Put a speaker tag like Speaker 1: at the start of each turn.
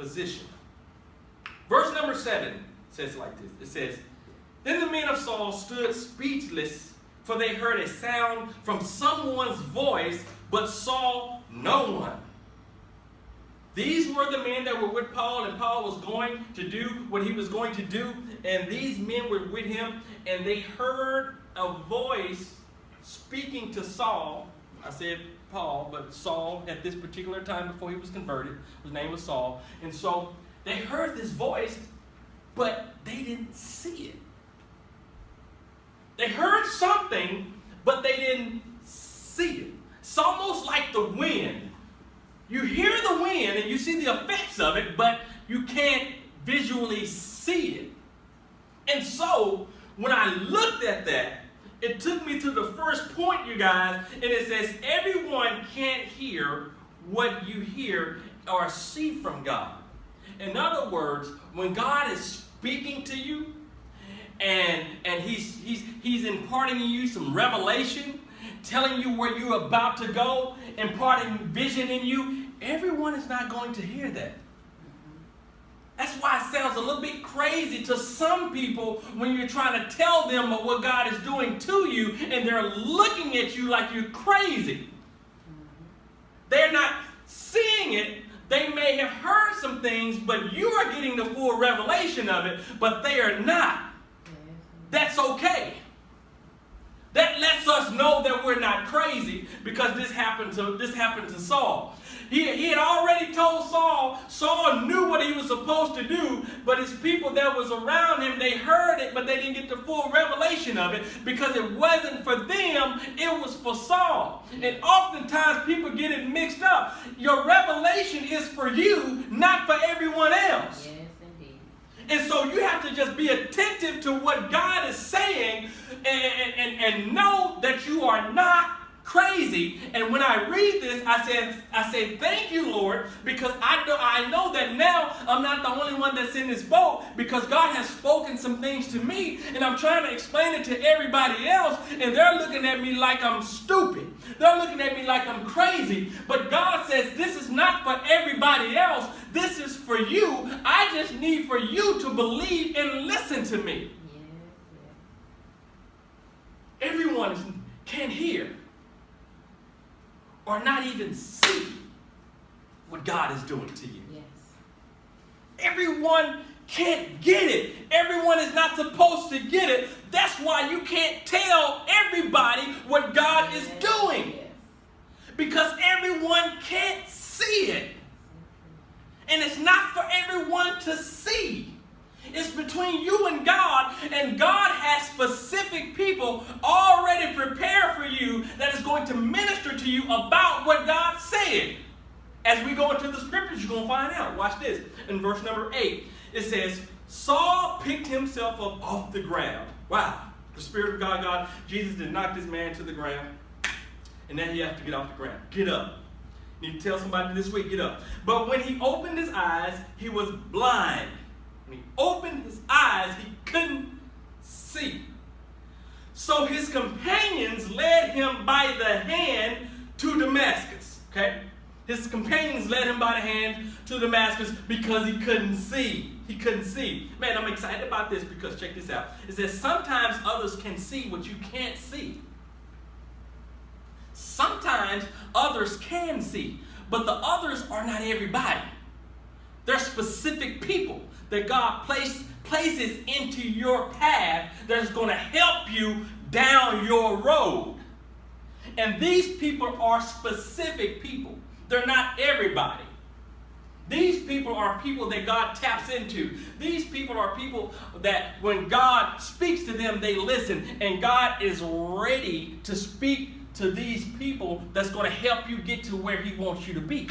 Speaker 1: position. Verse number 7 says like this. It says, then the men of Saul stood speechless, for they heard a sound from someone's voice, but saw no one. These were the men that were with Paul, and Paul was going to do what he was going to do, and these men were with him, and they heard a voice speaking to Saul. I said Paul, but Saul at this particular time before he was converted, his name was Saul. And so they heard this voice, but they didn't see it. They heard something, but they didn't see it. It's almost like the wind. You hear the wind and you see the effects of it, but you can't visually see it. And so, when I looked at that, it took me to the first point, you guys, and it says, everyone can't hear what you hear or see from God. In other words, when God is speaking to you, and he's imparting in you some revelation, telling you where you're about to go, imparting vision in you, everyone is not going to hear that. That's why it sounds a little bit crazy to some people when you're trying to tell them of what God is doing to you, and they're looking at you like you're crazy. They're not seeing it. They may have heard some things, but you are getting the full revelation of it, but they are not. That's okay. That lets us know that we're not crazy, because this happened to Saul. He had already told Saul. Saul knew what he was supposed to do, but his people that was around him, they heard it, but they didn't get the full revelation of it, because it wasn't for them, it was for Saul. And oftentimes people get it mixed up. Your revelation is for you, not for everyone else.
Speaker 2: Yes, indeed.
Speaker 1: And so you have to just be attentive to what God is saying, and know that you are not crazy. And when I read this, I say, thank you, Lord, because I know that now I'm not the only one that's in this boat, because God has spoken some things to me, and I'm trying to explain it to everybody else, and they're looking at me like I'm stupid. They're looking at me like I'm crazy. But God says this is not for everybody else. This is for you. I just need for you to believe and listen to me. Everyone can't hear or not even see what God is doing to you.
Speaker 2: Yes.
Speaker 1: Everyone can't get it. Everyone is not supposed to get it. That's why you can't tell everybody what God is doing.
Speaker 2: Yes.
Speaker 1: Because everyone can't see it. And it's not for everyone to see. It's between you and God has specific people already prepared for you that is going to minister to you about what God said. As we go into the scriptures, you're going to find out. Watch this. In verse number 8, it says, Saul picked himself up off the ground. Wow. The Spirit of God, Jesus did knock this man to the ground. And now he has to get off the ground. Get up. You need to tell somebody this week, get up. But when he opened his eyes, he was blind. When he opened his eyes, he couldn't see. So his companions led him by the hand to Damascus. Okay? His companions led him by the hand to Damascus because he couldn't see. He couldn't see. Man, I'm excited about this because check this out. It says sometimes others can see what you can't see. Sometimes others can see, but the others are not everybody. They're specific people that God places into your path that's going to help you down your road. And these people are specific people. They're not everybody. These people are people that God taps into. These people are people that when God speaks to them, they listen. And God is ready to speak to these people that's going to help you get to where he wants you to be.